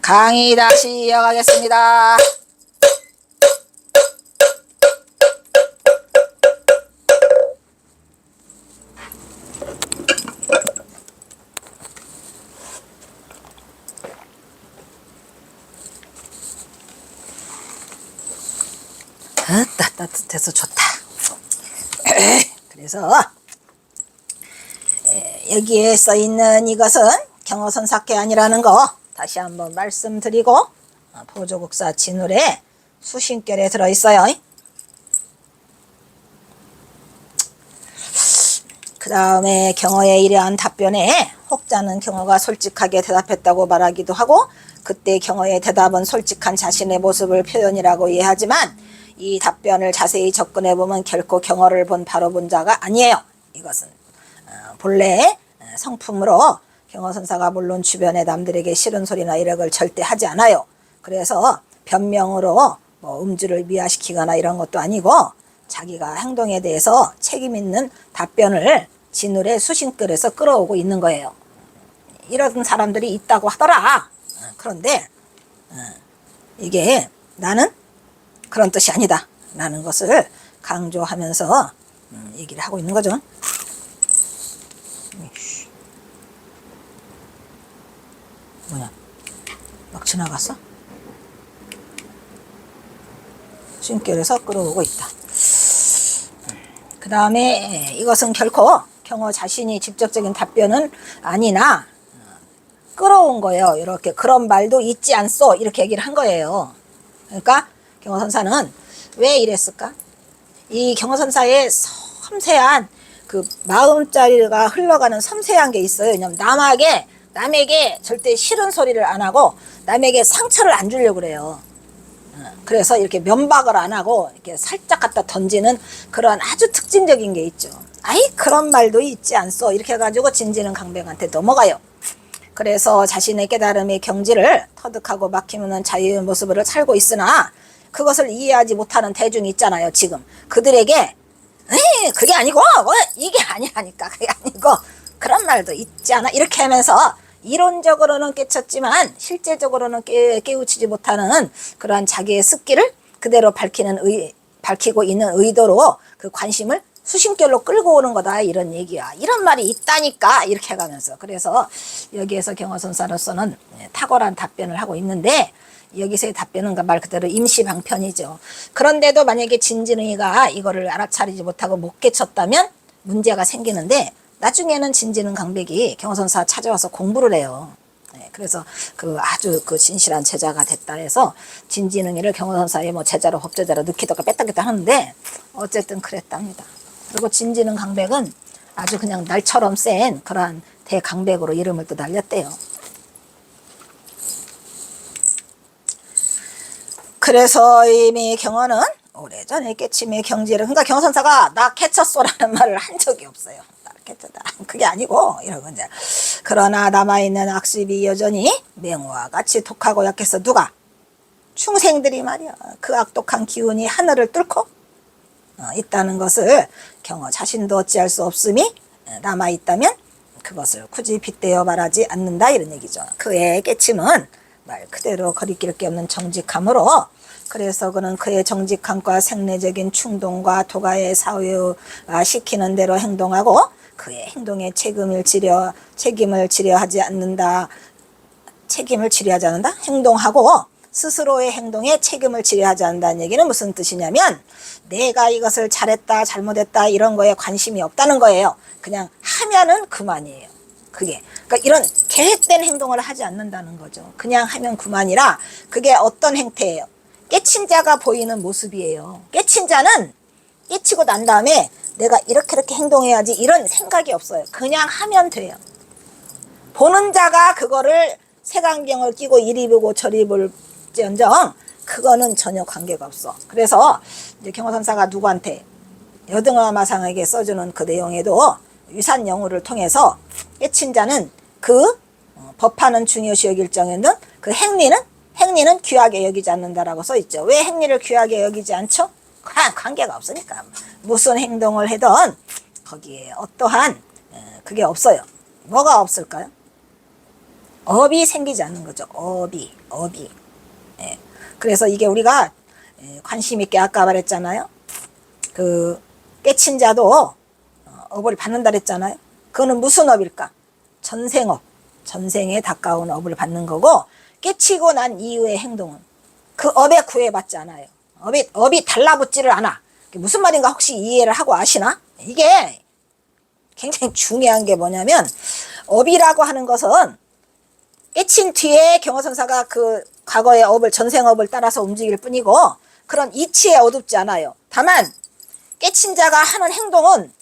강의 다시 이어가겠습니다. 따뜻해서 좋다. 그래서 여기에 써있는 이것은 경어선사께 아니라는 거 다시 한번 말씀드리고, 보조국사 진울에 수신결에 들어있어요. 그 다음에 경어의 이러한 답변에 혹자는 경어가 솔직하게 대답했다고 말하기도 하고, 그때 경어의 대답은 솔직한 자신의 모습을 표현이라고 이해하지만 이 답변을 자세히 접근해보면 결코 경어를 바로 본 자가 아니에요. 이것은 본래 성품으로 경어선사가 물론 주변의 남들에게 싫은 소리나 이런 걸 절대 하지 않아요. 그래서 변명으로 음주를 미화시키거나 이런 것도 아니고 자기가 행동에 대해서 책임 있는 답변을 진울의 수신글에서 끌어오고 있는 거예요. 이런 사람들이 있다고 하더라. 그런데 이게 나는 그런 뜻이 아니다 라는 것을 강조하면서 얘기를 하고 있는 거죠. 뭐야, 막 지나갔어? 신결에서 끌어오고 있다. 그 다음에 이것은 결코 경어 자신이 직접적인 답변은 아니나 끌어온 거예요. 이렇게 그런 말도 있지 않소 이렇게 얘기를 한 거예요. 그러니까 경어선사는 왜 이랬을까? 이 경어선사의 섬세한 그 마음자리가 흘러가는 섬세한 게 있어요. 왜냐면 남에게 절대 싫은 소리를 안 하고 남에게 상처를 안 주려고 그래요. 그래서 이렇게 면박을 안 하고 이렇게 살짝 갖다 던지는 그런 아주 특징적인 게 있죠. 아이 그런 말도 있지 않소 이렇게 해가지고 진지는 강백한테 넘어가요. 그래서 자신의 깨달음의 경지를 터득하고 막히는 자유의 모습을 살고 있으나 그것을 이해하지 못하는 대중이 있잖아요. 지금 그들에게 그게 아니고 이게 아니라니까 그게 아니고 그런 말도 있지 않아 이렇게 하면서 이론적으로는 깨쳤지만 실제적으로는 깨우치지 못하는 그러한 자기의 습기를 그대로 밝히고 있는 의도로 그 관심을 수신결로 끌고 오는 거다 이런 얘기야. 이런 말이 있다니까 이렇게 해가면서 그래서 여기에서 경어선사로서는 탁월한 답변을 하고 있는데 여기서의 답변은 말 그대로 임시방편이죠. 그런데도 만약에 진진의가 이거를 알아차리지 못하고 못 깨쳤다면 문제가 생기는데 나중에는 진지는 강백이 경어선사 찾아와서 공부를 해요. 그래서 아주 진실한 제자가 됐다 해서 진지능이를 경어선사의 제자로 법제자로 넣기도 뺐다기도 하는데 어쨌든 그랬답니다. 그리고 진지능 강백은 아주 그냥 날처럼 센 그러한 대강백으로 이름을 또 날렸대요. 그래서 이미 경어는 오래전에 깨침의 경지를 그러니까 경어선사가 나 깨쳤소라는 말을 한 적이 없어요. 나 깨쳤다 그게 아니고 이러고 이제 그러나 남아있는 악습이 여전히 맹호와 같이 독하고 약해서 누가 충생들이 말이야 그 악독한 기운이 하늘을 뚫고 있다는 것을 경어 자신도 어찌할 수 없음이 남아있다면 그것을 굳이 빗대어 말하지 않는다 이런 얘기죠. 그의 깨침은 말 그대로 거리낄 게 없는 정직함으로 그래서 그는 그의 정직함과 생내적인 충동과 도가의 사유시키는 대로 행동하고 그의 행동에 책임을 지려 하지 않는다. 책임을 지려하지 않는다? 행동하고 스스로의 행동에 책임을 지려하지 않는다는 얘기는 무슨 뜻이냐면 내가 이것을 잘했다 잘못했다 이런 거에 관심이 없다는 거예요. 그냥 하면은 그만이에요. 그러니까 이런 계획된 행동을 하지 않는다는 거죠. 그냥 하면 그만이라 그게 어떤 행태예요? 깨친 자가 보이는 모습이에요. 깨친 자는 깨치고 난 다음에 내가 이렇게 행동해야지 이런 생각이 없어요. 그냥 하면 돼요. 보는 자가 그거를 색안경을 끼고 이리 보고 저리 볼지언정 그거는 전혀 관계가 없어. 그래서 이제 경어선사가 누구한테 여등화마상에게 써주는 그 내용에도 유산영우를 통해서 깨친 자는 법하는 중요시 여길 정에는 그 행리는 귀하게 여기지 않는다라고 써있죠. 왜 행리를 귀하게 여기지 않죠? 관계가 없으니까 무슨 행동을 해든 거기에 어떠한 그게 없어요. 뭐가 없을까요? 업이 생기지 않는 거죠. 업이. 예. 그래서 이게 우리가 관심 있게 아까 말했잖아요. 그 깨친 자도 업을 받는다 그랬잖아요. 그거는 무슨 업일까? 전생업, 전생에 가까운 업을 받는 거고, 깨치고 난 이후의 행동은 그 업에 구애받지 않아요. 업이 달라붙지를 않아. 무슨 말인가 혹시 이해를 하고 아시나? 이게 굉장히 중요한 게 뭐냐면, 업이라고 하는 것은 깨친 뒤에 경어선사가 그 과거의 업을, 전생업을 따라서 움직일 뿐이고, 그런 이치에 어둡지 않아요. 다만 깨친 자가 하는 행동은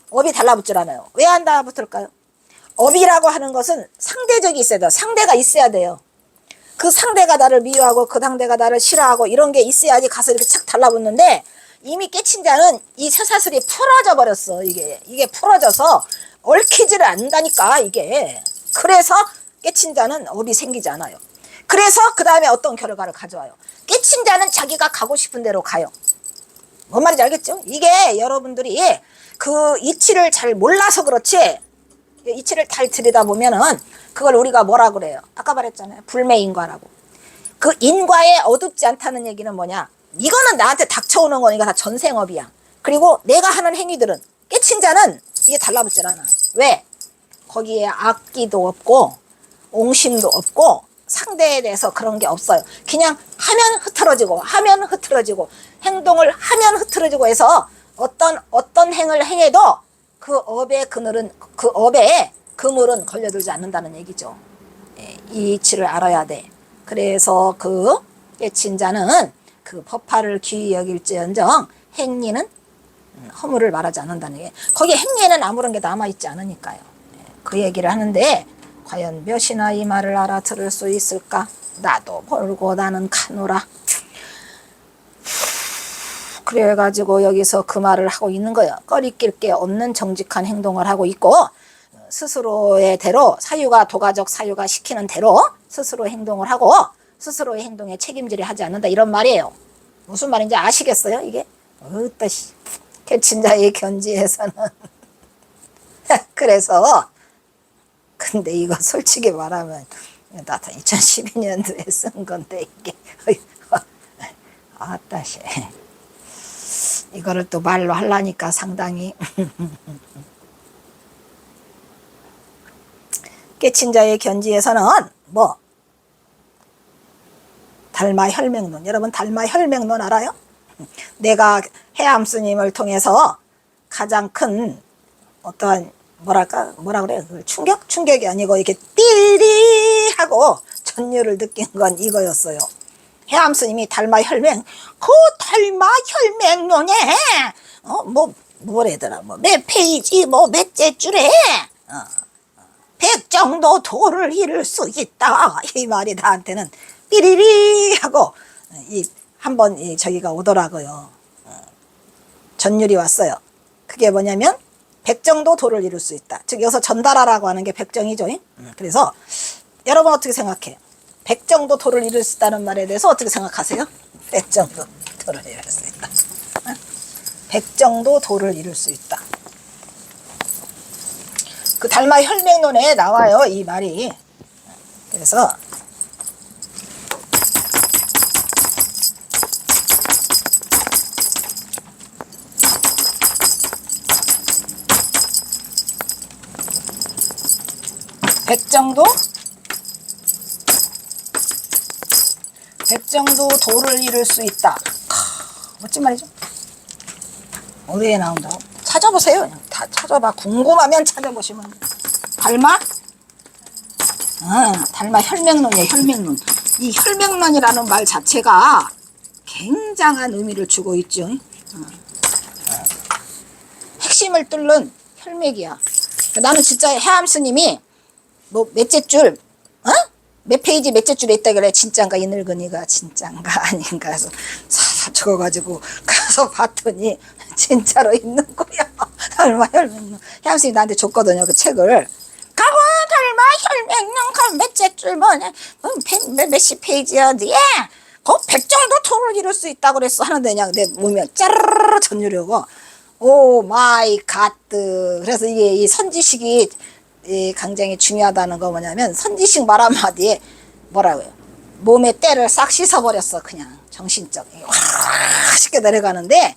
업이 달라붙질 않아요. 왜 안 달라붙을까요? 업이라고 하는 것은 상대적이 있어야 돼요. 상대가 있어야 돼요. 그 상대가 나를 미워하고 그 상대가 나를 싫어하고 이런 게 있어야지 가서 이렇게 착 달라붙는데, 이미 깨친 자는 이 쇠사슬이 풀어져 버렸어. 이게 풀어져서 얽히지를 않는다니까 이게. 그래서 깨친 자는 업이 생기지 않아요. 그래서 그 다음에 어떤 결과를 가져와요. 깨친 자는 자기가 가고 싶은 대로 가요. 뭔 말인지 알겠죠? 이게 여러분들이 그 이치를 잘 몰라서 그렇지, 이치를 잘 들여다보면은 그걸 우리가 뭐라 그래요? 아까 말했잖아요. 불매인과라고. 그 인과에 어둡지 않다는 얘기는 뭐냐? 이거는 나한테 닥쳐오는 거니까 다 전생업이야. 그리고 내가 하는 행위들은, 깨친 자는 이게 달라붙질 않아. 왜? 거기에 악기도 없고 옹심도 없고 상대에 대해서 그런 게 없어요. 그냥 하면 흐트러지고 행동을 하면 흐트러지고 해서 어떤 행을 행해도 그 업의 그늘은, 그 업에 그물은 걸려들지 않는다는 얘기죠. 이 이치를 알아야 돼. 그래서 그 깨친 자는 그 법화를 귀히 여길지언정 행리는 허물을 말하지 않는다는 게, 거기에 행리에는 아무런 게 남아있지 않으니까요. 그 얘기를 하는데, 과연 몇이나 이 말을 알아들을 수 있을까? 나도 모르고 나는 가노라. 그래가지고 여기서 그 말을 하고 있는 거예요. 꺼리낄 게 없는 정직한 행동을 하고 있고, 스스로의 대로, 사유가 도가적 사유가 시키는 대로 스스로 행동을 하고 스스로의 행동에 책임질을 하지 않는다, 이런 말이에요. 무슨 말인지 아시겠어요? 이게 어떠시 깨친 자의 견지에서는 그래서, 근데 이거 솔직히 말하면 나도 2012년도에 쓴 건데 이게 아따시 이거를 또 말로 하려니까 상당히 깨친 자의 견지에서는 뭐 달마혈맹론, 여러분 달마혈맹론 알아요? 내가 해암 스님을 통해서 가장 큰 어떠한 뭐라 그래요? 충격이 아니고 이렇게 띠리 하고 전율을 느낀 건 이거였어요. 해암 스님이 달마혈맹, 그 달마혈맹론에 뭐래더라, 몇 페이지 몇째 줄에 백정도 도를 이룰 수 있다, 이 말이 나한테는 삐리리 하고 한번 저기가 오더라고요. 전율이 왔어요. 그게 뭐냐면 백정도 도를 이룰 수 있다. 즉 여기서 전달하라고 하는 게 백정이죠. 그래서 여러분 어떻게 생각해요? 백정도 도를 이룰 수 있다는 말에 대해서 어떻게 생각하세요? 백정도 도를 이룰 수 있다. 백정도 도를 이룰 수 있다. 그 달마혈맹론에 나와요, 이 말이. 그래서 백정도 도를 이룰 수 있다. 멋진 말이죠. 어디에 나온다고? 찾아보세요. 그냥 다 찾아봐. 궁금하면 찾아보시면. 달마 혈맹론이에요. 혈맹론. 이 혈맹론이라는 말 자체가 굉장한 의미를 주고 있죠. 핵심을 뚫는 혈맥이야. 나는 진짜 해암 스님이 몇째 줄, 몇 페이지 몇째 줄에 있다 그래. 진짠가 이 늙은이가 진짠가 아닌가 해서 사 적어가지고 가서 봤더니 진짜로 있는 거야. 달마 혈맹론. 해암 스님이 나한테 줬거든요, 그 책을. 가고 달마 혈맹론 그 몇째 줄 몇십 페이지야. 예, 그 백정도 토를 이룰 수 있다고 그랬어. 하는데 그냥 내 몸이 짜르르 전율이 오고, 오 마이 갓. 그래서 이게 이 선지식이 굉장히 중요하다는 거 뭐냐면 선지식 말 한마디에 뭐라고요? 몸의 때를 싹 씻어버렸어. 그냥 정신적 확 쉽게 내려가는데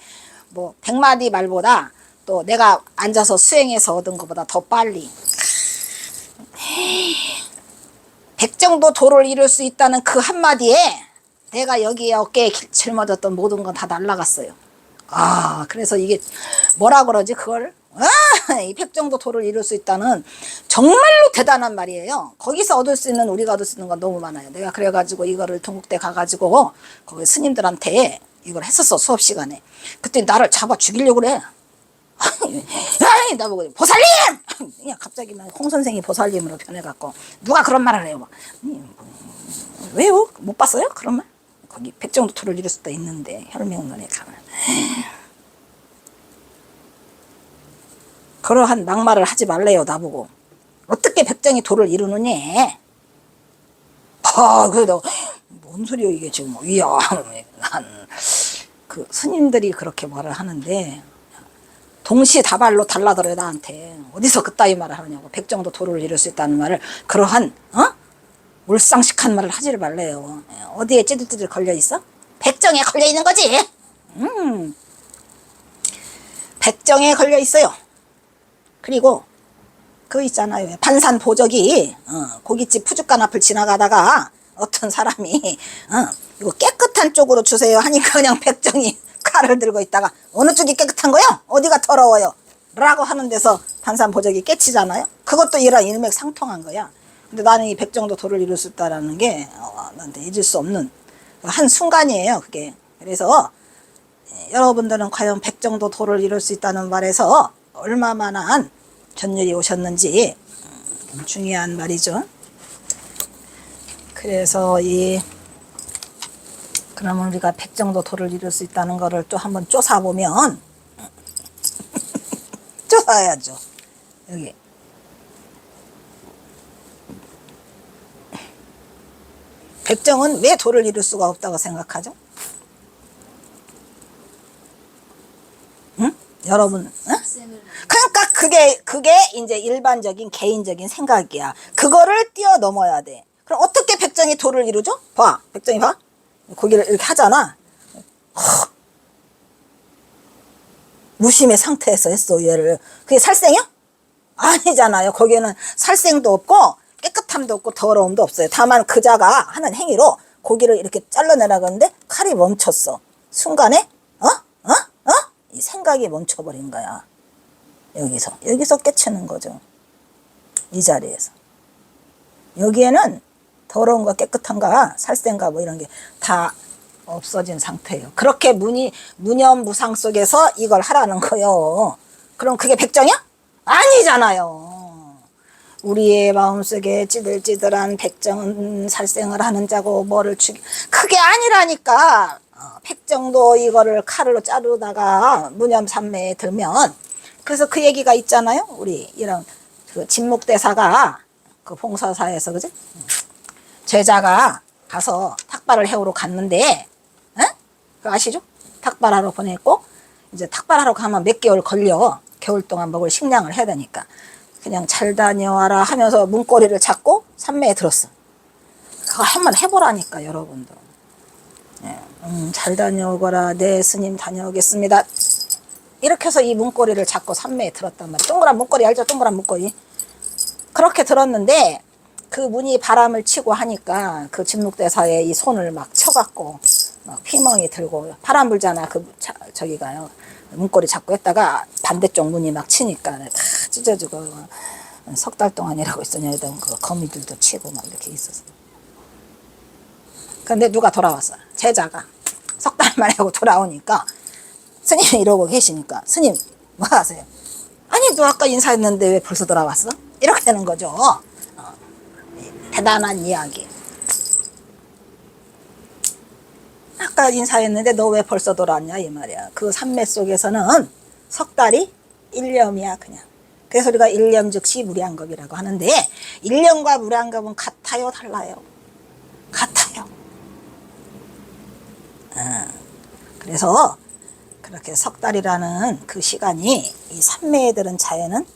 뭐 100마디 말보다 또 내가 앉아서 수행해서 얻은 것보다 더 빨리 백정도 도를 이룰 수 있다는 그 한마디에 내가 여기에 어깨에 짊어졌던 모든 건 다 날라갔어요. 아, 그래서 이게 뭐라 그러지 그걸? 이 백정도 도를 이룰 수 있다는 정말로 대단한 말이에요. 거기서 얻을 수 있는, 우리가 얻을 수 있는 건 너무 많아요. 내가 그래가지고 이거를 동국대 가가지고 거기 스님들한테 이걸 했었어. 수업 시간에. 그때 나를 잡아 죽이려고 그래. 아니, 나보고 보살님! 그냥 갑자기 홍 선생이 보살님으로 변해갖고 누가 그런 말을 해요. 막. 왜요? 못 봤어요? 그런 말? 거기 백정도 도를 이룰 수도 있는데 혈맹론에 가면 그러한 막말을 하지 말래요. 나보고 어떻게 백정이 도를 이루느냐. 아, 그래도 뭔 소리야 이게 지금. 이야, 난 그 스님들이 그렇게 말을 하는데 동시다발로 달라들어요. 나한테 어디서 그따위 말을 하느냐고. 백정도 도를 이룰 수 있다는 말을 그러한 몰상식한 말을 하지를 말래요. 어디에 찌들찌들 걸려 있어? 백정에 걸려 있는 거지. 백정에 걸려 있어요. 그리고 그 있잖아요. 반산보적이 고깃집 푸주간 앞을 지나가다가 어떤 사람이 이거 깨끗한 쪽으로 주세요 하니까 그냥 백정이 칼을 들고 있다가 어느 쪽이 깨끗한 거요? 어디가 더러워요? 라고 하는 데서 반산보적이 깨치잖아요. 그것도 이런 일맥상통한 거야. 근데 나는 이 백정도 도를 이룰 수 있다라는 게 나한테 잊을 수 없는 한 순간이에요. 그게. 그래서 여러분들은 과연 백정도 도를 이룰 수 있다는 말에서 얼마만한 전율이 오셨는지 중요한 말이죠. 그래서 그러면 우리가 백정도 도를 이룰 수 있다는 거를 또 한번 쪼사보면 쪼사야죠. 여기 백정은 왜 도를 이룰 수가 없다고 생각하죠? 응? 여러분, 응? 그러니까 그게 이제 일반적인 개인적인 생각이야. 그거를 뛰어넘어야 돼. 그럼 어떻게 백정이 도를 이루죠? 봐, 백정이 봐. 고기를 이렇게 하잖아. 무심의 상태에서 했어, 얘를. 그게 살생이야? 아니잖아요. 거기에는 살생도 없고 깨끗함도 없고 더러움도 없어요. 다만 그자가 하는 행위로 고기를 이렇게 잘라내려가는데 칼이 멈췄어. 순간에 이 생각이 멈춰버린 거야. 여기서 깨치는 거죠. 이 자리에서. 여기에는 더러운가 깨끗한가 살생가 뭐 이런 게 다 없어진 상태예요. 그렇게 무념무상 속에서 이걸 하라는 거예요. 그럼 그게 백정이야? 아니잖아요. 우리의 마음속에 찌들찌들한 백정은 살생을 하는 자고 뭐를 그게 아니라니까. 백정도 이거를 칼로 자르다가 무념삼매에 들면 그래서 그 얘기가 있잖아요. 우리 이런 그 진묵대사가 그 봉사사에서 그지? 제자가 가서 탁발을 해오러 갔는데 그거 아시죠? 탁발하러 보냈고 이제 탁발하러 가면 몇 개월 걸려. 겨울 동안 먹을 식량을 해야 되니까 그냥 잘 다녀와라 하면서 문고리를 잡고 삼매에 들었어. 그거 한번 해보라니까 여러분들. 잘 다녀오거라. 네 스님 다녀오겠습니다. 이렇게 해서 이 문고리를 잡고 삼매에 들었단 말이야. 동그란 문고리 알죠? 동그란 문고리. 그렇게 들었는데 그 문이 바람을 치고 하니까 그 진묵대사에 이 손을 막 쳐갖고 막 피멍이 들고 바람 불잖아. 저기가요. 문고리 잡고 했다가 반대쪽 문이 막 치니까 다 찢어지고 석 달 동안 일하고 있었냐 이런 그 거미들도 치고 막 이렇게 있었어. 근데 누가 돌아왔어? 제자가 석 달만 하고 돌아오니까 스님이 이러고 계시니까 스님 뭐 하세요? 아니 너 아까 인사했는데 왜 벌써 돌아왔어? 이렇게 되는 거죠. 대단한 이야기. 아까 인사했는데 너 왜 벌써 돌아왔냐 이 말이야. 그 삼매 속에서는 석 달이 일념이야 그냥. 그래서 우리가 일념 즉시 무량겁이라고 하는데 일념과 무량겁은 같아요 달라요? 같아요. 그래서 그렇게 석 달이라는 그 시간이 이 삼매에 들은 자에는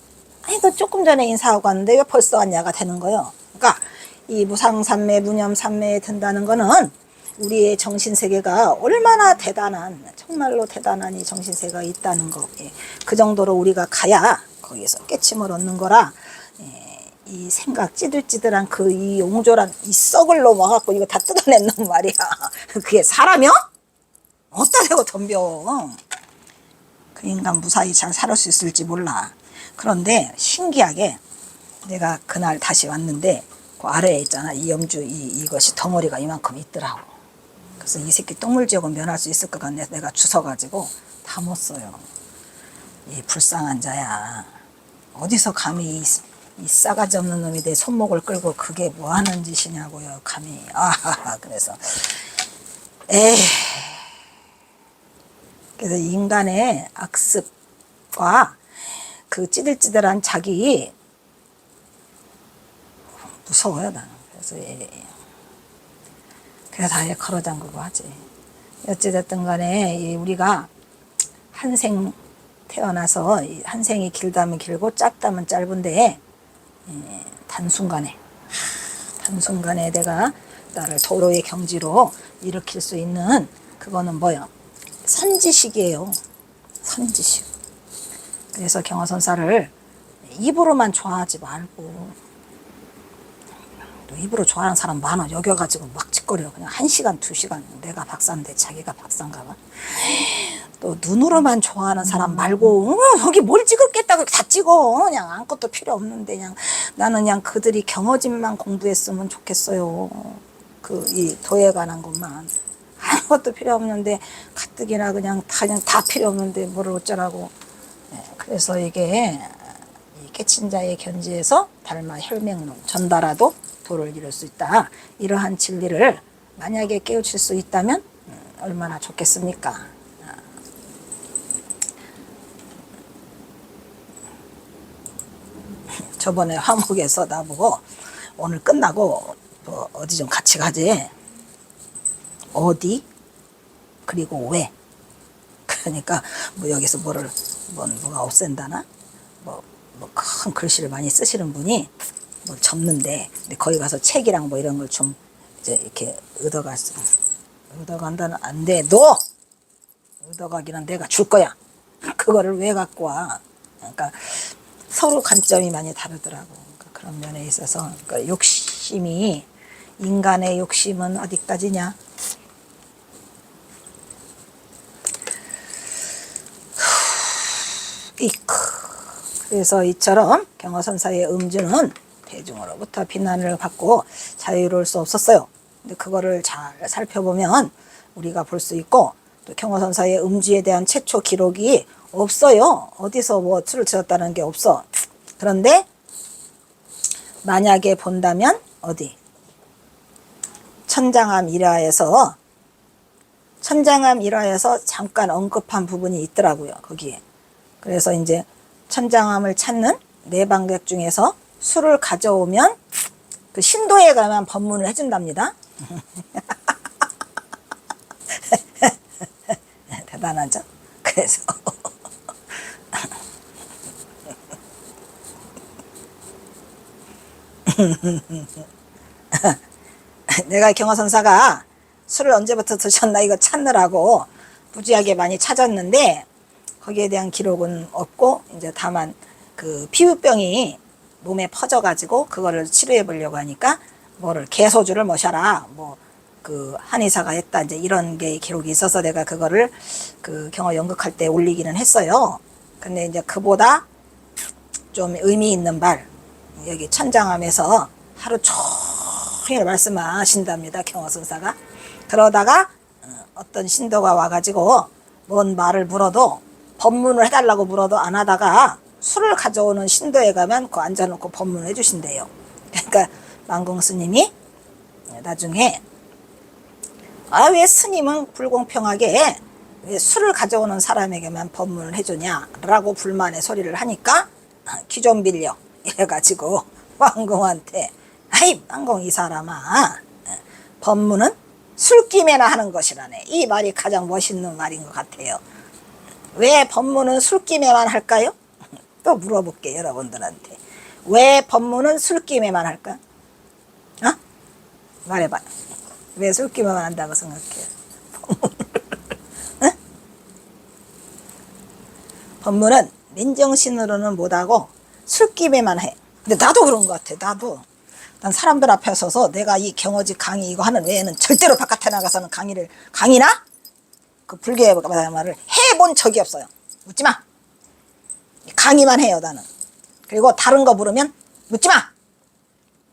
아니 너 조금 전에 인사하고 왔는데 왜 벌써 왔냐가 되는 거예요. 그러니까 이 무상삼매 무념삼매에 든다는 거는 우리의 정신세계가 얼마나 대단한, 정말로 대단한 이 정신세계가 있다는 거. 예. 그 정도로 우리가 가야 거기서 깨침을 얻는 거라. 예. 이 생각 찌들찌들한 그 이 용졸한 이 썩을 놈 와갖고 이거 다 뜯어낸 놈 말이야. 그게 사람이야? 어디다 대고 덤벼. 그 인간 무사히 잘 살을 수 있을지 몰라. 그런데 신기하게 내가 그날 다시 왔는데 그 아래에 있잖아. 이 염주 이것이 덩어리가 이만큼 있더라고. 그래서 이 새끼 똥물지옥은 면할 수 있을 것 같네. 내가 주워가지고 다 못 써요. 이 불쌍한 자야. 어디서 감히 이 싸가지 없는 놈이 내 손목을 끌고 그게 뭐 하는 짓이냐고요. 감히. 아, 그래서 에이. 그래서 인간의 악습과 그 찌들찌들한 자기 무서워요 나는. 그래서 그래서 아예 걸어 잠그고 하지. 어찌됐든 간에 우리가 한 생 태어나서 한 생이 길다면 길고 짧다면 짧은데 단순간에 내가 나를 도로의 경지로 일으킬 수 있는 그거는 뭐요? 선지식이에요. 선지식. 그래서 경화선사를 입으로만 좋아하지 말고, 또 입으로 좋아하는 사람 많아. 여겨가지고 막 짓거려. 그냥 1시간, 2시간. 내가 박사인데 자기가 박사인가 봐. 또 눈으로만 좋아하는 사람 말고, 여기 뭘 찍었겠다고 다 찍어. 그냥 아무것도 필요 없는데, 그냥 나는 그냥 그들이 경어진만 공부했으면 좋겠어요. 이 도에 관한 것만. 아무것도 필요 없는데, 가뜩이나 그냥 다 필요 없는데, 뭐를 어쩌라고. 그래서 이게, 이 깨친 자의 견지에서 달마 혈맹론, 전달하도 도를 이룰 수 있다. 이러한 진리를 만약에 깨우칠 수 있다면, 얼마나 좋겠습니까? 저번에 화목에서 나보고 오늘 끝나고 뭐 어디 좀 같이 가지. 어디? 그리고 왜? 그러니까 뭐 여기서 뭐가 없앤다나? 뭐 큰 글씨를 많이 쓰시는 분이 뭐 접는데, 근데 거기 가서 책이랑 뭐 이런 걸 좀 이제 이렇게 얻어간다는 안 돼. 너 얻어가기는 내가 줄 거야. 그거를 왜 갖고 와? 그러니까 서로 관점이 많이 다르더라고. 그러니까 그런 면에 있어서 그러니까 인간의 욕심은 어디까지냐? 그래서 이처럼 경화선사의 음주는 대중으로부터 비난을 받고 자유로울 수 없었어요. 근데 그거를 잘 살펴보면 우리가 볼 수 있고, 또 경화선사의 음주에 대한 최초 기록이 없어요. 어디서 뭐 술을 지었다는 게 없어. 그런데 만약에 본다면 어디? 천장암 일화에서 잠깐 언급한 부분이 있더라고요. 거기에. 그래서 이제 천장암을 찾는 내방객 중에서 술을 가져오면 그 신도에 가면 법문을 해준답니다. 대단하죠? 그래서 내가 경화선사가 술을 언제부터 드셨나 이거 찾느라고 무지하게 많이 찾았는데 거기에 대한 기록은 없고, 이제 다만 그 피부병이 몸에 퍼져가지고 그거를 치료해 보려고 하니까 개소주를 마셔라. 뭐 그 한의사가 했다. 이제 이런 게 기록이 있어서 내가 그거를 그 경화 연극할 때 올리기는 했어요. 근데 이제 그보다 좀 의미 있는 말, 여기 천장암에서 하루 종일 말씀하신답니다. 경화선사가. 그러다가 어떤 신도가 와가지고 뭔 말을 물어도 법문을 해달라고 물어도 안 하다가 술을 가져오는 신도에 가면 그 앉아놓고 법문을 해주신대요. 그러니까 만공 스님이 나중에 왜 스님은 불공평하게 왜 술을 가져오는 사람에게만 법문을 해주냐라고 불만의 소리를 하니까 기 좀 빌려 이래가지고 만공한테 아이 만공 이 사람아, 법문은 술김에나 하는 것이라네. 이 말이 가장 멋있는 말인 것 같아요. 왜 법문은 술김에만 할까요? 또 물어볼게 여러분들한테. 왜 법문은 술김에만 할까? 어? 말해봐. 왜 술김에만 한다고 생각해요? 응? 법문은 맨정신으로는 못하고 술김에만 해. 근데 나도 그런 것 같아. 나도. 난 사람들 앞에 서서 내가 이 경어지 강의 이거 하는 외에는 절대로 바깥에 나가서는 강의나 그 불교의 말을 해본 적이 없어요. 묻지 마. 강의만 해요 나는. 그리고 다른 거 물으면 묻지 마.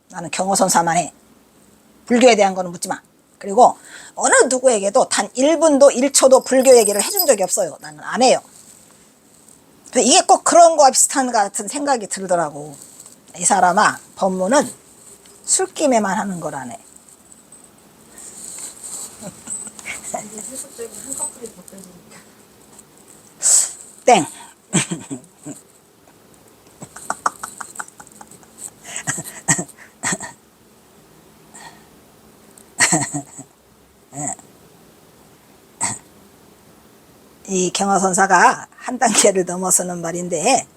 나는 경어선사만 해. 불교에 대한 거는 묻지 마. 그리고 어느 누구에게도 단 1분도 1초도 불교 얘기를 해준 적이 없어요. 나는 안 해요. 이게 꼭 그런 거와 비슷한 것 같은 생각이 들더라고. 이 사람아, 법문은 술김에만 하는 거라네. 땡. 이 경화선사가 한 단계를 넘어서는 말인데,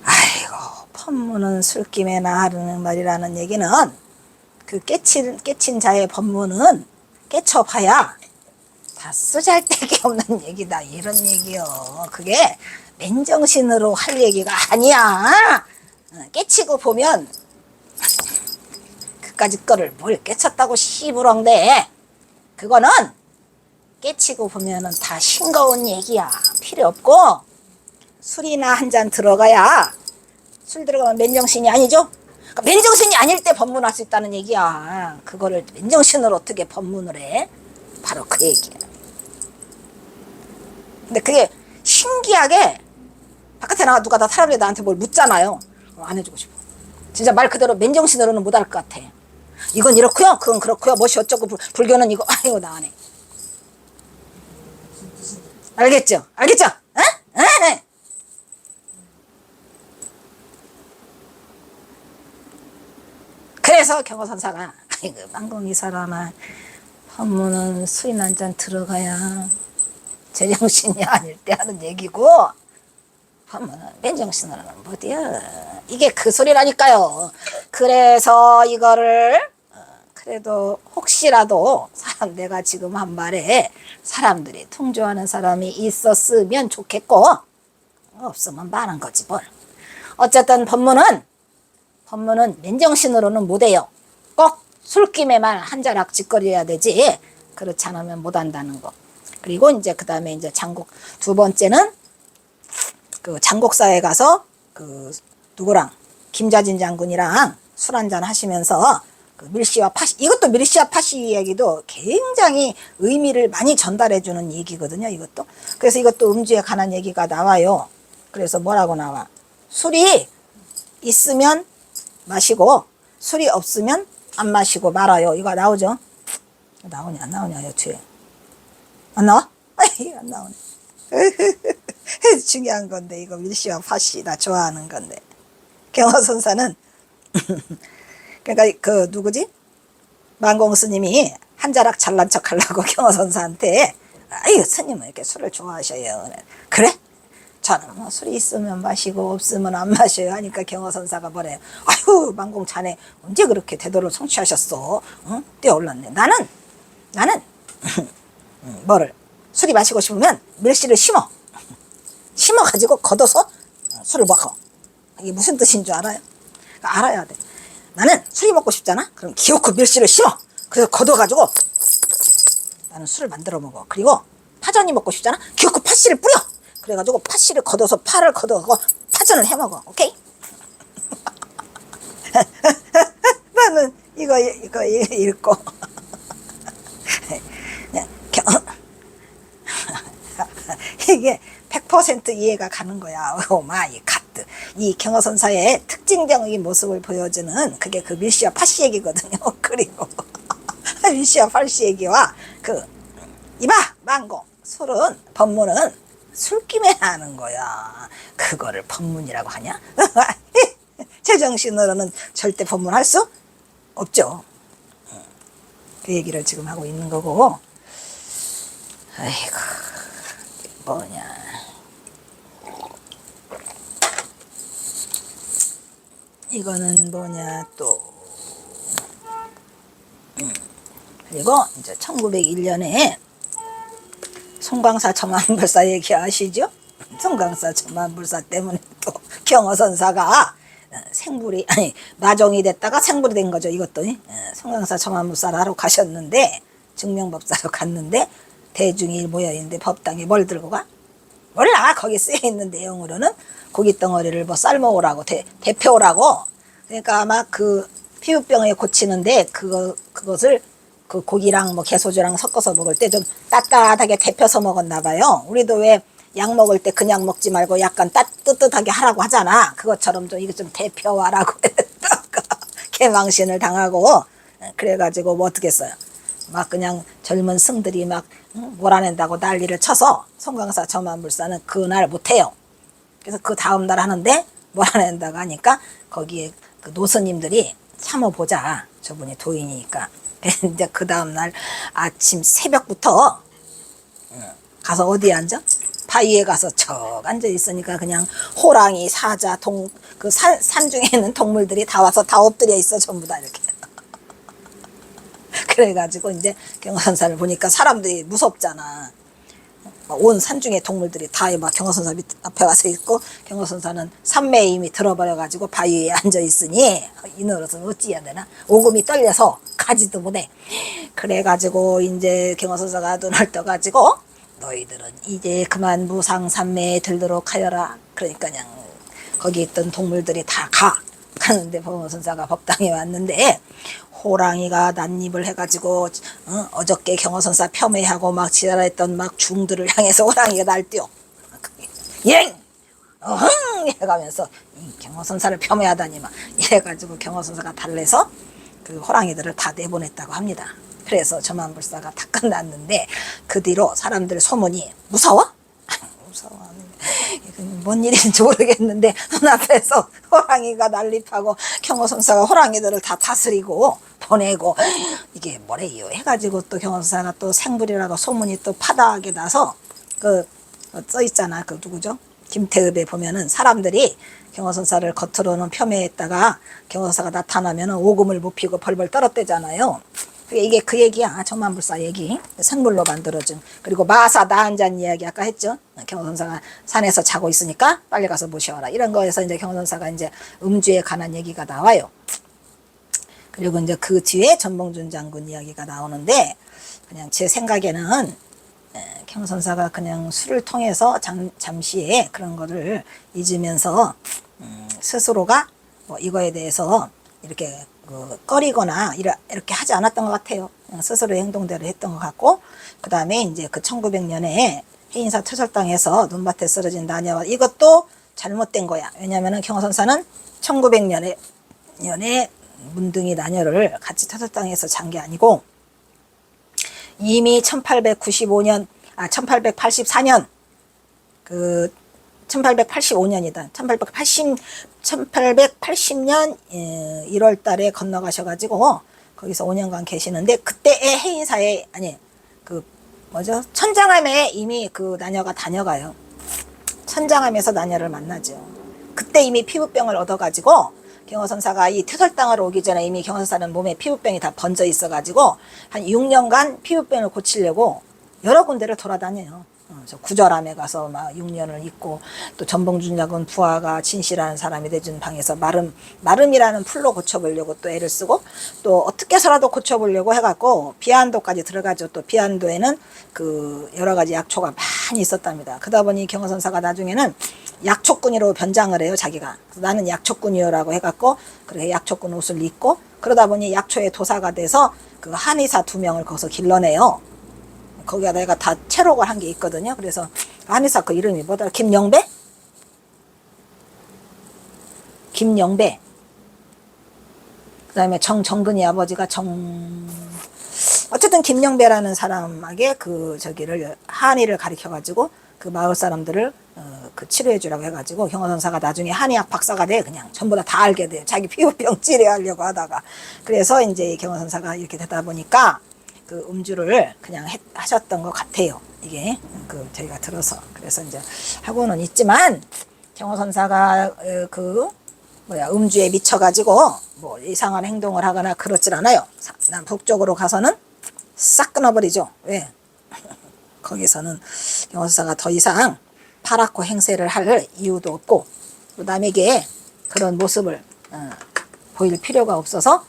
아이고 법문은 술김에나 하는 말이라는 얘기는 그 깨친 자의 법문은 깨쳐봐야 다 쓰잘데기 없는 얘기다 이런 얘기요. 그게 맨정신으로 할 얘기가 아니야. 깨치고 보면 그까짓 거를 뭘 깨쳤다고 씨부렁대. 그거는 깨치고 보면은 다 싱거운 얘기야. 필요 없고 술이나 한 잔 들어가야, 술 들어가면 맨정신이 아니죠. 그러니까 맨정신이 아닐 때 법문할 수 있다는 얘기야. 그거를 맨정신으로 어떻게 법문을 해? 바로 그 얘기야. 근데 그게 신기하게 바깥에 나가 누가 다 사람들이 나한테 뭘 묻잖아요. 안 해주고 싶어. 진짜 말 그대로 맨정신으로는 못 할 것 같아. 이건 이렇고요, 그건 그렇고요, 무엇이 어쩌고, 불교는 이거, 아이고 나 안 해. 알겠죠? 알겠죠? 에? 에? 그래서 경호선사가 아이고 망공이 사람아, 법문은 술이나 한잔 들어가야 제정신이 아닐 때 하는 얘기고 법문은 맨정신으로는 못해요. 이게 그 소리라니까요. 그래서 이거를 그래도 혹시라도 내가 지금 한 말에 사람들이 통조하는 사람이 있었으면 좋겠고, 없으면 많은 거지 뭘. 어쨌든 법문은 맨정신으로는 못해요. 꼭 술김에만 한 자락 짓거려야 되지, 그렇지 않으면 못한다는 거. 그리고 이제 그 다음에 이제 두 번째는 그 장곡사에 가서 그 누구랑 김자진 장군이랑 술 한잔 하시면서 그 밀시와 파시, 이것도 밀시와 파시 이야기도 굉장히 의미를 많이 전달해 주는 얘기거든요. 이것도. 그래서 이것도 음주에 관한 얘기가 나와요. 그래서 뭐라고 나와? 술이 있으면 마시고 술이 없으면 안 마시고 말아요. 이거 나오죠? 나오냐 안 나오냐 여추에. 안 나와? 안 나오네. 중요한 건데 이거 밀시와 파시 나 좋아하는 건데. 경화선사는 그러니까 그 누구지? 만공 스님이 한 자락 잘난 척 하려고 경화선사한테, 아유 스님은 이렇게 술을 좋아하셔요. 그래? 저는 뭐 술이 있으면 마시고 없으면 안 마셔요 하니까 경화선사가 뭐래요? 아유 만공 자네 언제 그렇게 대도를 성취하셨어? 응? 뛰어올랐네. 나는 뭐를 술이 마시고 싶으면 밀씨를 심어가지고 걷어서 술을 먹어. 이게 무슨 뜻인 줄 알아요? 알아야 돼. 나는 술이 먹고 싶잖아? 그럼 기어코 밀씨를 심어. 그래서 걷어가지고 나는 술을 만들어 먹어. 그리고 파전이 먹고 싶잖아? 기어코 팥씨를 뿌려. 그래가지고 팥씨를 걷어서 파를 걷어가고 파전을 해 먹어. 오케이? 나는 이거 읽고 이게 100% 이해가 가는 거야. 오 마이 갓. 이 경어선사의 특징적인 모습을 보여주는 그게 그 밀시와 파시 얘기거든요. 그리고 밀시와 파시 얘기와 그 이봐 망고 술은 법문은 술김에 하는 거야. 그거를 법문이라고 하냐? 제정신으로는 절대 법문할 수 없죠. 그 얘기를 지금 하고 있는 거고. 아이고 뭐냐. 이거는 뭐냐 또 그리고 이제 1901년에 송광사 천만불사 얘기 아시죠? 송광사 천만불사 때문에 또 경허선사가 생불이 아니 마종이 됐다가 생불이 된 거죠. 이것도 송광사 천만불사를 하러 가셨는데 증명법사로 갔는데 대중이 모여 있는데 법당에 뭘 들고 가? 몰라. 거기 쓰여 있는 내용으로는 고기 덩어리를 뭐 삶아오라고 대표오라고. 그러니까 아마 그 피부병에 고치는데 그것을 그 고기랑 뭐 개소주랑 섞어서 먹을 때 좀 따뜻하게 데펴서 먹었나 봐요. 우리도 왜 약 먹을 때 그냥 먹지 말고 약간 뜨뜻하게 하라고 하잖아. 그것처럼 좀 이거 좀 데펴와라고 했다가 개망신을 당하고 그래가지고 뭐 어떻게 했어요. 막 그냥 젊은 승들이 막 몰아낸다고 난리를 쳐서 송광사 천만불사는 그날 못해요. 그래서 그 다음날 하는데 몰아낸다고 하니까 거기에 그 노스님들이 참아보자. 저분이 도인이니까. 이제 그 다음날 아침 새벽부터 가서 어디에 앉아? 바위에 가서 척 앉아 있으니까 그냥 호랑이, 사자, 그 산 중에 있는 동물들이 다 와서 다 엎드려 있어. 전부 다 이렇게. 그래가지고 이제 경허선사를 보니까 사람들이 무섭잖아. 온 산중의 동물들이 다 막 경허선사 앞에 와서 있고 경허선사는 산매에 이미 들어버려가지고 바위에 앉아 있으니 이 노릇은 어찌해야 되나? 오금이 떨려서 가지도 못해. 그래가지고 이제 경허선사가 눈을 떠가지고 너희들은 이제 그만 무상산매에 들도록 하여라. 그러니까 그냥 거기 있던 동물들이 다 가는데 경허선사가 법당에 왔는데 호랑이가 낫입을 해가지고 어저께 경허선사 폄훼하고 막 지랄했던 막 중들을 향해서 호랑이가 날뛰어 예 어흥 해가면서 이 경허선사를 폄훼하다니 막 이래가지고 경허선사가 달래서 그 호랑이들을 다 내보냈다고 합니다. 그래서 천만불사가 다 끝났는데 그 뒤로 사람들 소문이 무서워? 무서워. 뭔 일인지 모르겠는데 눈앞에서 호랑이가 난립하고 경허선사가 호랑이들을 다 다스리고 보내고 이게 뭐래요 해가지고 또 경허선사가 또 생불이라고 소문이 또 파다하게 나서 그 써있잖아. 그 누구죠? 김태읍에 보면은 사람들이 경허선사를 겉으로는 폄훼했다가 경허선사가 나타나면 오금을 못 피고 벌벌 떨었대잖아요. 이게 그 얘기야. 천만불사 얘기. 생물로 만들어준. 그리고 마사 나한잔 이야기 아까 했죠. 경허선사가 산에서 자고 있으니까 빨리 가서 모셔와라. 이런 거에서 이제 경허선사가 이제 음주에 관한 얘기가 나와요. 그리고 이제 그 뒤에 전봉준 장군 이야기가 나오는데 그냥 제 생각에는 경허선사가 그냥 술을 통해서 잠시에 그런 거를 잊으면서 스스로가 뭐 이거에 대해서 이렇게 꺼리거나 이렇게 하지 않았던 것 같아요. 스스로의 행동대로 했던 것 같고 그 다음에 이제 그 1900년에 해인사 퇴설당에서 눈밭에 쓰러진 나녀와 이것도 잘못된 거야. 왜냐하면 경허선사는 1900년에 문둥이 나녀를 같이 퇴설당해서 잔 게 아니고 이미 1894년 그 1885년이다. 1880년 1월 달에 건너가셔가지고 거기서 5년간 계시는데 그때의 해인사에 그 뭐죠? 천장암에 이미 그 나녀가 다녀가요. 천장암에서 나녀를 만나죠. 그때 이미 피부병을 얻어가지고 경허선사가 이 퇴설당하러 오기 전에 이미 경허선사는 몸에 피부병이 다 번져 있어가지고 한 6년간 피부병을 고치려고 여러 군데를 돌아다녀요. 저 구절암에 가서 막 6년을 있고 또 전봉준 장군 부하가 진실한 사람이 돼준 방에서 마름이라는 풀로 고쳐보려고 또 애를 쓰고 또 어떻게 해서라도 고쳐보려고 해갖고 비안도까지 들어가죠. 또 비안도에는 그 여러 가지 약초가 많이 있었답니다. 그러다 보니 경허선사가 나중에는 약초꾼이로 변장을 해요. 자기가. 나는 약초꾼이요라고 해갖고 그렇게 약초꾼 옷을 입고 그러다 보니 약초의 도사가 돼서 그 한의사 2명을 거기서 길러내요. 거기가 내가 다 체록을 한 게 있거든요. 그래서 한의사 그 이름이 뭐더라? 김영배? 김영배. 그 다음에 정근이 아버지가 어쨌든 김영배라는 사람에게 그 저기를 한의를 가르쳐가지고 그 마을 사람들을 그 치료해주라고 해가지고 경허선사가 나중에 한의학 박사가 돼. 그냥 전부 다 알게 돼. 자기 피부병 치료하려고 하다가. 그래서 이제 경허선사가 이렇게 되다 보니까 그 음주를 그냥 하셨던 것 같아요. 이게 그 저희가 들어서 그래서 이제 하고는 있지만 경허선사가 그 음주에 미쳐가지고 뭐 이상한 행동을 하거나 그렇질 않아요. 난 북쪽으로 가서는 싹 끊어버리죠. 왜? 거기서는 경호선사가 더 이상 파랗고 행세를 할 이유도 없고 또 남에게 그런 모습을 보일 필요가 없어서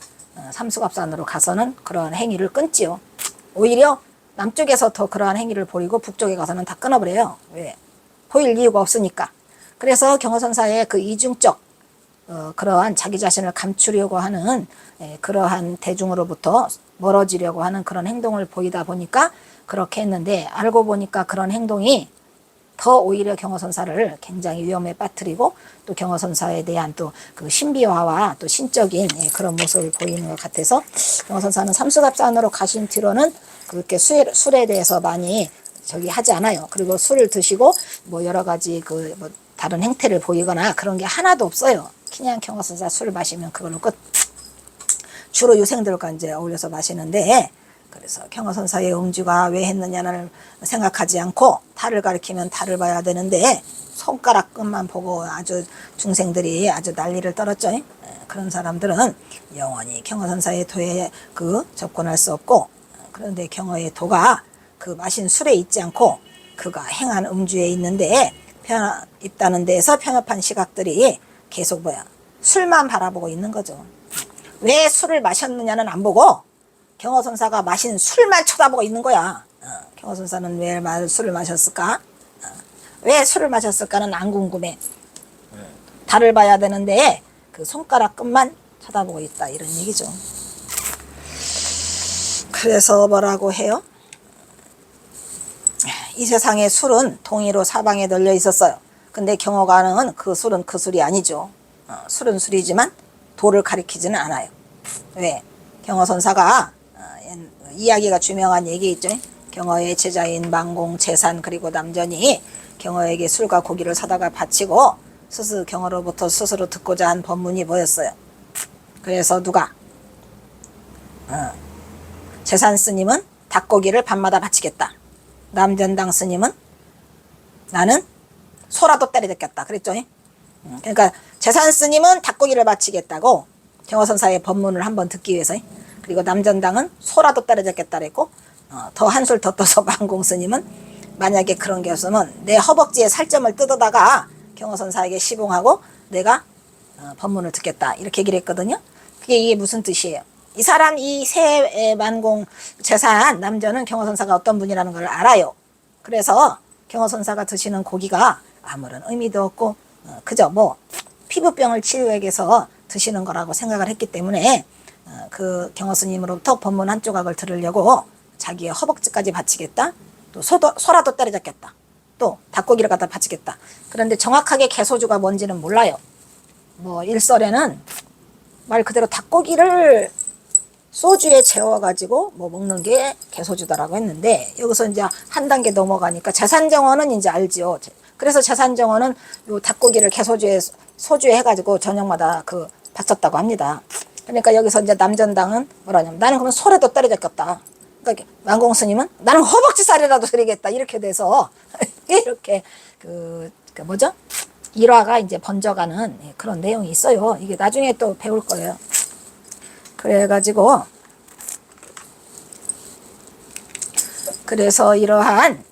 삼수갑산으로 가서는 그러한 행위를 끊지요. 오히려 남쪽에서 더 그러한 행위를 보이고 북쪽에 가서는 다 끊어버려요. 왜? 보일 이유가 없으니까. 그래서 경호선사의 그 이중적 그러한 자기 자신을 감추려고 하는 그러한 대중으로부터 멀어지려고 하는 그런 행동을 보이다 보니까 그렇게 했는데, 알고 보니까 그런 행동이 더 오히려 경호선사를 굉장히 위험에 빠뜨리고 또 경호선사에 대한 또 그 신비화와 또 신적인 그런 모습을 보이는 것 같아서 경호선사는 삼수갑산으로 가신 뒤로는 그렇게 술에 대해서 많이 하지 않아요. 그리고 술을 드시고 뭐 여러 가지 뭐 다른 행태를 보이거나 그런 게 하나도 없어요. 그냥 경호선사 술을 마시면 그걸로 끝. 주로 유생들과 이제 어울려서 마시는데, 그래서 경호선사의 음주가 왜 했느냐를 생각하지 않고 달을 가리키면 달을 봐야 되는데 손가락 끝만 보고 아주 중생들이 아주 난리를 떨었죠. 그런 사람들은 영원히 경호선사의 도에 접근할 수 없고, 그런데 경호의 도가 그 마신 술에 있지 않고 그가 행한 음주에 있는데 있다는 데에서 편협한 시각들이 계속 술만 바라보고 있는 거죠. 왜 술을 마셨느냐는 안 보고 경호선사가 마신 술만 쳐다보고 있는 거야. 경호선사는 왜 술을 마셨을까? 왜 술을 마셨을까는 안 궁금해. 달을 봐야 되는데 그 손가락 끝만 쳐다보고 있다, 이런 얘기죠. 그래서 뭐라고 해요? 이 세상의 술은 동이로 사방에 널려 있었어요. 근데 경호가는 그 술은 그 술이 아니죠. 술은 술이지만 도를 가리키지는 않아요. 왜? 경호선사가 이야기가 유명한 얘기 있죠. 경호의 제자인 망공, 재산 그리고 남전이 경호에게 술과 고기를 사다가 바치고 경호로부터 스스로 듣고자 한 법문이 뭐였어요? 그래서 누가? 재산 스님은 닭고기를 밤마다 바치겠다. 남전당 스님은 나는 소라도 때려잡겠다. 그랬죠. 그러니까 재산 스님은 닭고기를 바치겠다고 경호선사의 법문을 한번 듣기 위해서, 그리고 남전당은 소라도 때려잡겠다 그랬고, 더 한술 더 떠서 망공 스님은 만약에 그런 게 없으면 내 허벅지에 살점을 뜯어다가 경호선사에게 시봉하고 내가 법문을 듣겠다, 이렇게 얘기를 했거든요. 이게 무슨 뜻이에요? 이 사람, 이 세 만공 재산 남전은 경호선사가 어떤 분이라는 걸 알아요. 그래서 경호선사가 드시는 고기가 아무런 의미도 없고 그저 뭐 피부병을 치료하기 위해서 드시는 거라고 생각을 했기 때문에 그 경호스님으로부터 법문 한 조각을 들으려고 자기의 허벅지까지 바치겠다, 또 소라도 때려잡겠다, 또 닭고기를 갖다 바치겠다. 그런데 정확하게 개소주가 뭔지는 몰라요. 뭐 일설에는 말 그대로 닭고기를 소주에 재워가지고 뭐 먹는 게 개소주다라고 했는데, 여기서 이제 한 단계 넘어가니까 재산정원은 이제 알지요. 그래서 재산정원은 요 닭고기를 개소주에 소주에 해가지고 저녁마다 바쳤다고 합니다. 그러니까 여기서 이제 남전당은 뭐라냐면 나는 그러면 소라도 때려잡겠다. 그러니까 망공스님은 나는 허벅지살이라도 드리겠다. 이렇게 돼서 이렇게 뭐죠? 일화가 이제 번져가는 그런 내용이 있어요. 이게 나중에 또 배울 거예요. 그래가지고 그래서 이러한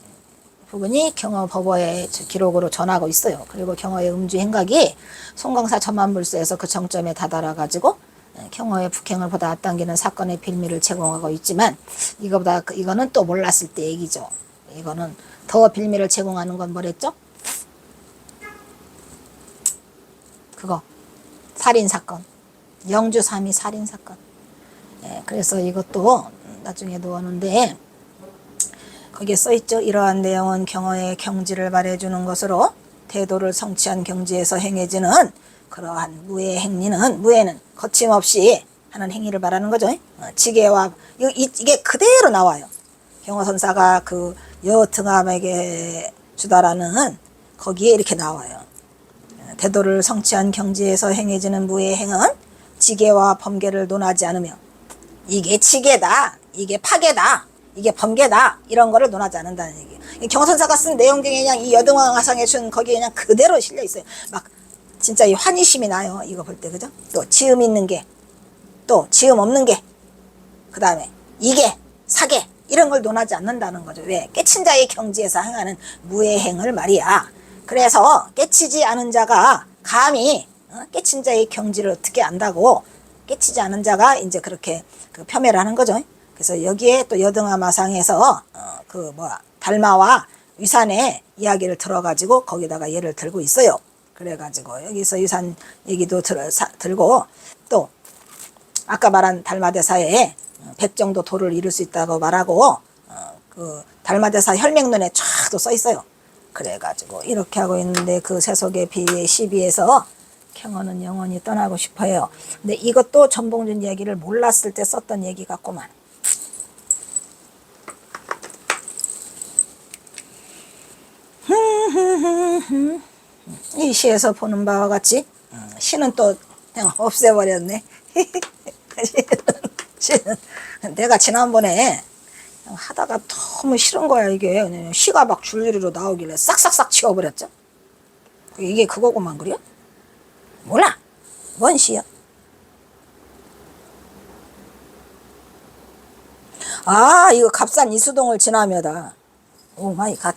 부분이 경호법어의 기록으로 전하고 있어요. 그리고 경호의 음주 행각이 송강사 천만불수에서 그 정점에 다다라가지고 경호의 북행을 보다 앞당기는 사건의 빌미를 제공하고 있지만, 이거는 또 몰랐을 때 얘기죠. 이거는 더 빌미를 제공하는 건 뭐랬죠? 그거 살인사건, 영주 3.2 살인사건. 그래서 이것도 나중에 놓았는데 거기에 써있죠. 이러한 내용은 경호의 경지를 말해주는 것으로 대도를 성취한 경지에서 행해지는 그러한 무의 행리는, 무에는 거침없이 하는 행위를 말하는 거죠. 지게와 이게 그대로 나와요. 경호선사가 그 여등암에게 주다라는 거기에 이렇게 나와요. 대도를 성취한 경지에서 행해지는 무의 행은 지게와 범계를 논하지 않으며, 이게 지게다, 이게 파괴다, 이게 범계다, 이런 거를 논하지 않는다는 얘기예요. 경호선사가 쓴 내용 중에 그냥 이 여등왕 화상에 준 거기에 그냥 그대로 실려 있어요. 막 진짜 이 환희심이 나요. 이거 볼 때, 그죠? 또 지음 있는 게, 또 지음 없는 게, 그 다음에 이게, 사계, 이런 걸 논하지 않는다는 거죠. 왜? 깨친 자의 경지에서 행하는 무해행을 말이야. 그래서 깨치지 않은 자가 감히 깨친 자의 경지를 어떻게 안다고, 깨치지 않은 자가 이제 그렇게 그 폄훼를 하는 거죠. 그래서 여기에 또 여등하마상에서 달마와 위산의 이야기를 들어가지고 거기다가 예를 들고 있어요. 그래가지고 여기서 위산 얘기도 들고, 또 아까 말한 달마대사에 100 정도 도를 이룰 수 있다고 말하고, 그 달마대사 혈맹론에 쫙도 써 있어요. 그래가지고 이렇게 하고 있는데, 그 세속의 비의 시비에서 경어는 영원히 떠나고 싶어요. 근데 이것도 전봉준 얘기를 몰랐을 때 썼던 얘기 같구만. 이 시에서 보는 바와 같이 시는 또 그냥 없애버렸네. 시는 내가 지난번에 하다가 너무 싫은 거야. 이게 시가 막 줄줄이로 나오길래 싹싹싹 치워버렸죠. 이게 그거구만. 그래요? 몰라. 뭔 시야? 아, 이거 갑산 이수동을 지나며다. 오 마이 갓.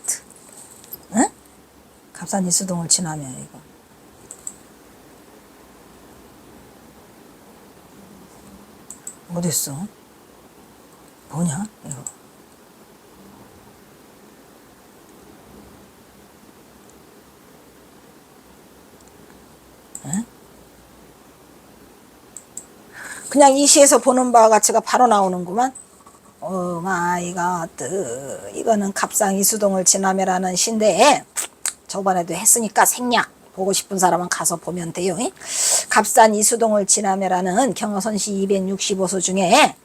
응? 갑산 이수동을 지나며. 이거 어딨어? 뭐냐 이거? 응? 그냥 이 시에서 보는 바와 같이가 바로 나오는구만. 오 마이 갓. 이거는 갑산 이수동을 지나며라는 시인데, 저번에도 했으니까 생략, 보고 싶은 사람은 가서 보면 돼요. 갑산 이수동을 지나며라는 경어선시 265소 중에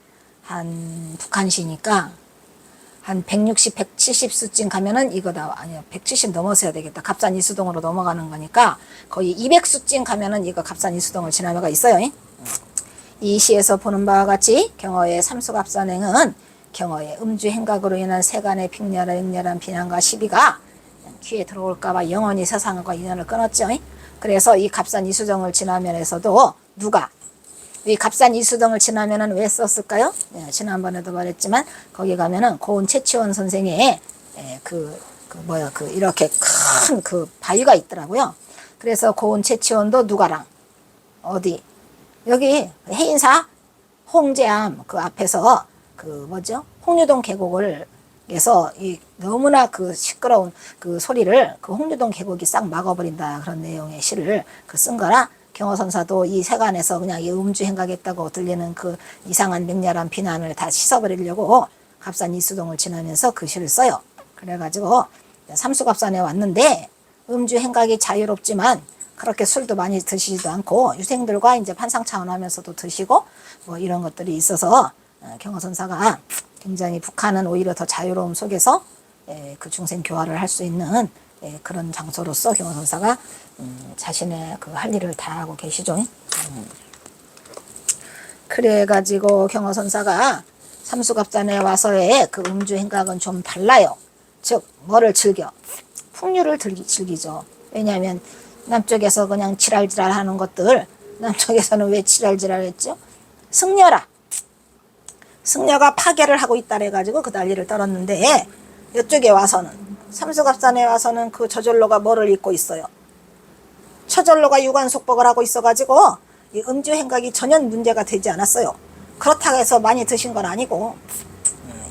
한 북한시니까 한 160, 170수쯤 가면은 이거다. 아니요, 170 넘어서야 되겠다. 갑산 이수동으로 넘어가는 거니까 거의 200수쯤 가면은 이거 갑산 이수동을 지나며가 있어요. 이 시에서 보는 바와 같이 경어의 삼수갑산행은 경어의 음주 행각으로 인한 세간의 빅렬한 비난과 시비가 귀에 들어올까봐 영원히 세상과 인연을 끊었죠. 그래서 이 갑산 이수동을 지나면에서도 누가 이 갑산 이수동을 지나면은 왜 썼을까요? 지난번에도 말했지만 거기 가면은 고은 최치원 선생의 이렇게 큰 그 바위가 있더라고요. 그래서 고은 최치원도 누가랑 어디 여기 해인사 홍제암 그 앞에서 홍류동 계곡을 에서 이 너무나 그 시끄러운 그 소리를 그 홍류동 계곡이 싹 막아버린다, 그런 내용의 시를 쓴 거라, 경어선사도 이 세간에서 그냥 이 음주 행각했다고 들리는 그 이상한 맹렬한 비난을 다 씻어버리려고 갑산 이수동을 지나면서 그 시를 써요. 그래가지고 삼수갑산에 왔는데 음주 행각이 자유롭지만 그렇게 술도 많이 드시지도 않고 유생들과 이제 판상차원 하면서도 드시고 뭐 이런 것들이 있어서 경어선사가 굉장히 북한은 오히려 더 자유로움 속에서 그 중생 교화를 할 수 있는 그런 장소로서 경어선사가 자신의 그 할 일을 다 하고 계시죠. 그래가지고 경어선사가 삼수갑산에 와서의 그 음주 행각은 좀 달라요. 즉 뭐를 즐겨? 풍류를 즐기죠. 왜냐하면 남쪽에서 그냥 지랄지랄 하는 것들, 남쪽에서는 왜 지랄지랄 했죠? 승려가 파괴를 하고 있다 해가지고 그 난리를 떨었는데, 이쪽에 와서는 삼수갑산에 와서는 그 저절로가 뭐를 입고 있어요? 처절로가 유관속복을 하고 있어가지고 이 음주 행각이 전혀 문제가 되지 않았어요. 그렇다고 해서 많이 드신 건 아니고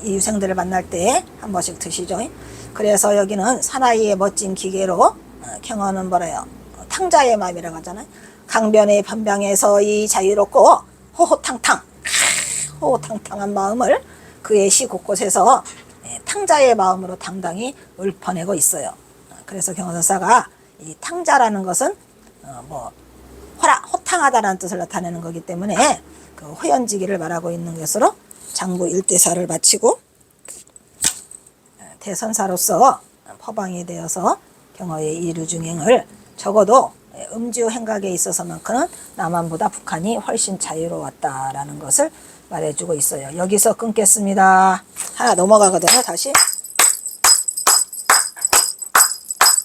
이 유생들을 만날 때 한 번씩 드시죠. 그래서 여기는 사나이의 멋진 기계로 경어는 뭐래요? 탕자의 마음이라고 하잖아요. 강변의 변방에서 이 자유롭고 호호탕탕한 마음을 그의 시 곳곳에서 탕자의 마음으로 당당히 읊어내고 있어요. 그래서 경어선사가 이 탕자라는 것은 호탕하다라는 뜻을 나타내는 거기 때문에 그 호연지기를 말하고 있는 것으로 장부 일대사를 마치고 대선사로서 퍼방이 되어서 경어의 이루중행을 적어도 음주 행각에 있어서만큼은 남한보다 북한이 훨씬 자유로웠다라는 것을 말해주고 있어요. 여기서 끊겠습니다. 하나 넘어가거든요. 다시.